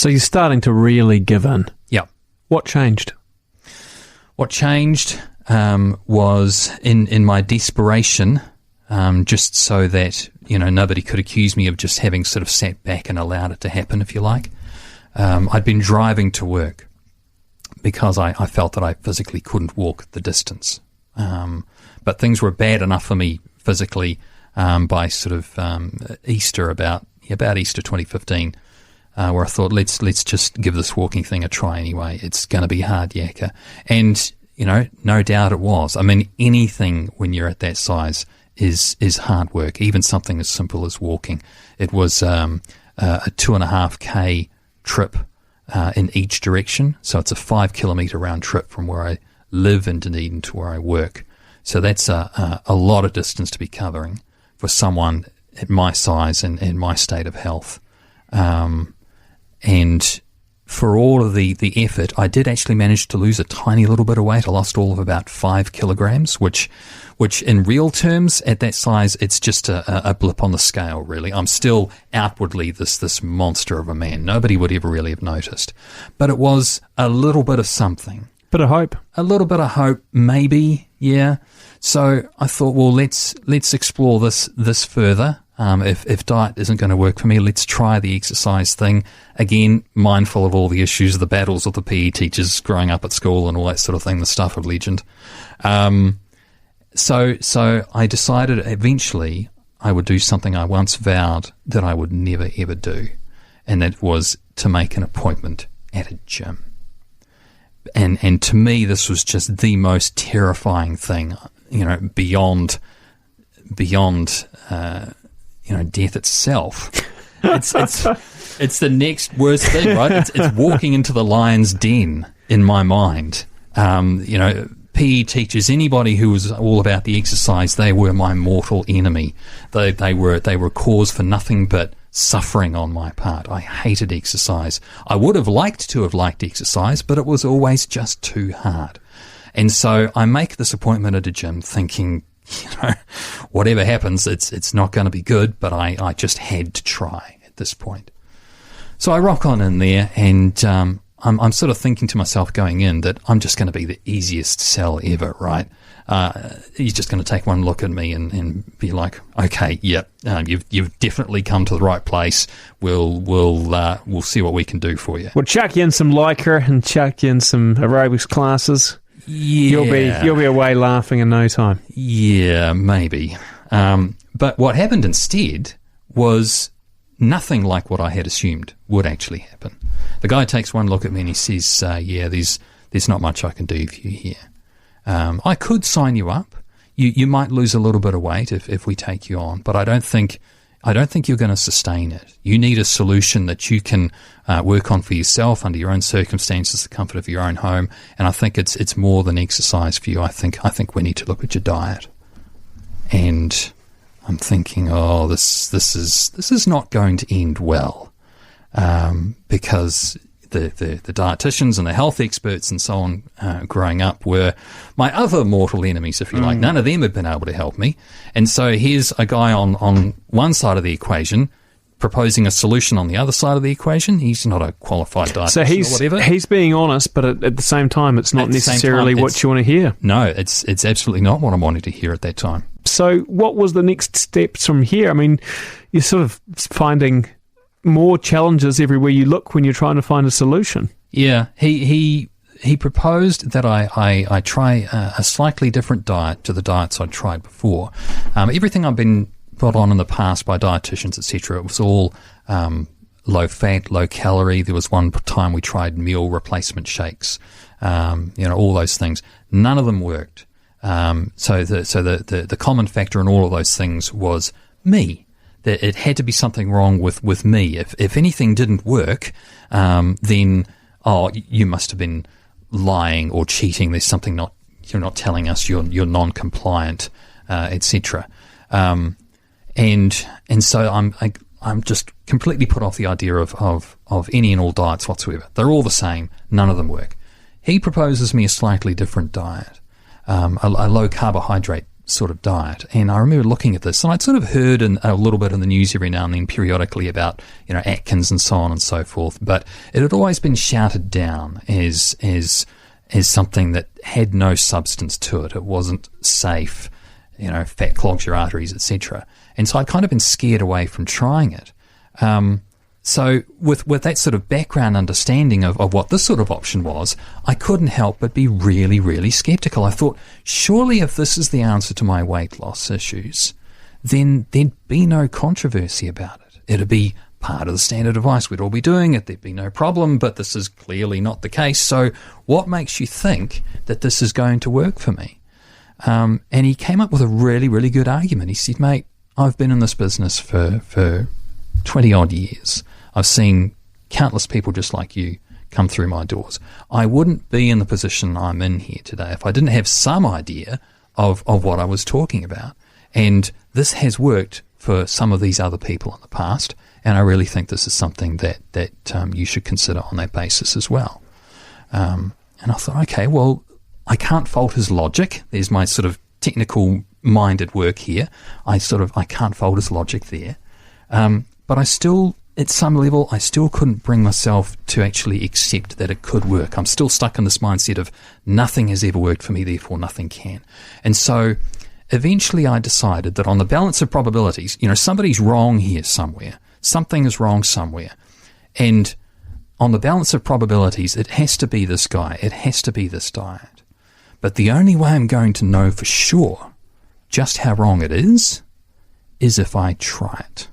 So you're starting to really give in. Yeah. What changed? What changed was in my desperation, just so that, nobody could accuse me of just having sort of sat back and allowed it to happen, if you like. I'd been driving to work because I felt that I physically couldn't walk the distance. But things were bad enough for me physically by sort of Easter, about Easter 2015, where I thought, let's just give this walking thing a try anyway. It's going to be hard yakka. And, no doubt it was. I mean, anything when you're at that size is hard work, even something as simple as walking. It was a 2.5K trip in each direction. So it's a 5 kilometre round trip from where I live in Dunedin to where I work. So that's a lot of distance to be covering for someone at my size and my state of health. And for all of the effort, I did actually manage to lose a tiny little bit of weight. I lost all of about 5 kilograms, which in real terms at that size, it's just a blip on the scale, really. I'm still outwardly this monster of a man. Nobody would ever really have noticed. But it was a little bit of something. Bit of hope. A little bit of hope, maybe, yeah. So I thought, well, let's explore this further. If diet isn't going to work for me, let's try the exercise thing. Again, mindful of all the issues, the battles with the PE teachers growing up at school and all that sort of thing, the stuff of legend. So I decided eventually I would do something I once vowed that I would never, ever do, and that was to make an appointment at a gym. And to me, this was just the most terrifying thing, beyond death itself. It's the next worst thing, right? It's walking into the lion's den in my mind. PE teachers, anybody who was all about the exercise, they were my mortal enemy. They were cause for nothing but suffering on my part. I hated exercise. I would have liked to have liked exercise, but it was always just too hard. And so I make this appointment at a gym thinking, whatever happens, it's not going to be good, but I just had to try at this point. So I rock on in there, and I'm sort of thinking to myself going in that I'm just going to be the easiest sell ever, right? He's just going to take one look at me and be like, okay, yep, you've definitely come to the right place. We'll see what we can do for you. We'll chuck you in some Lycra and chuck you in some aerobics classes. Yeah. You'll be away laughing in no time. Yeah, maybe. But what happened instead was nothing like what I had assumed would actually happen. The guy takes one look at me and he says, there's not much I can do for you here. I could sign you up. You might lose a little bit of weight if we take you on, but I don't think you're going to sustain it. You need a solution that you can work on for yourself under your own circumstances, the comfort of your own home. And I think it's more than exercise for you. I think we need to look at your diet. And I'm thinking, this is not going to end well, because the dietitians and the health experts and so on growing up were my other mortal enemies, if you like. None of them had been able to help me. And so here's a guy on one side of the equation proposing a solution on the other side of the equation. He's not a qualified dietitian or whatever. He's being honest, but at the same time, it's not necessarily what you want to hear. No, it's absolutely not what I wanted to hear at that time. So what was the next steps from here? I mean, you're sort of finding more challenges everywhere you look when you're trying to find a solution. Yeah, he proposed that I try a slightly different diet to the diets I'd tried before. Everything I've been put on in the past by dietitians, etc., it was all low fat, low calorie. There was one time we tried meal replacement shakes, all those things. None of them worked. So the common factor in all of those things was me. That it had to be something wrong with me. If anything didn't work, then you must have been lying or cheating. There's something you're not telling us. You're non-compliant, etc. And so I'm just completely put off the idea of any and all diets whatsoever. They're all the same. None of them work. He proposes me a slightly different diet, a low carbohydrate sort of diet. And I remember looking at this, and I'd sort of heard a little bit in the news every now and then periodically about, Atkins and so on and so forth, but it had always been shouted down as something that had no substance to it. It wasn't safe, fat clogs your arteries, etc. And so I'd kind of been scared away from trying it. So with that sort of background understanding of what this sort of option was, I couldn't help but be really, really skeptical. I thought, surely if this is the answer to my weight loss issues, then there'd be no controversy about it. It'd be part of the standard advice. We'd all be doing it. There'd be no problem, but this is clearly not the case. So what makes you think that this is going to work for me? And he came up with a really, really good argument. He said, mate, I've been in this business for 20-odd years. I've seen countless people just like you come through my doors. I wouldn't be in the position I'm in here today if I didn't have some idea of what I was talking about. And this has worked for some of these other people in the past, and I really think this is something that you should consider on that basis as well. And I thought, okay, well, I can't fault his logic. There's my sort of technical mind at work here. I can't fault his logic there. But I still, at some level, I still couldn't bring myself to actually accept that it could work. I'm still stuck in this mindset of nothing has ever worked for me, therefore nothing can. And so eventually I decided that on the balance of probabilities, somebody's wrong here somewhere. Something is wrong somewhere. And on the balance of probabilities, it has to be this guy. It has to be this diet. But the only way I'm going to know for sure just how wrong it is if I try it.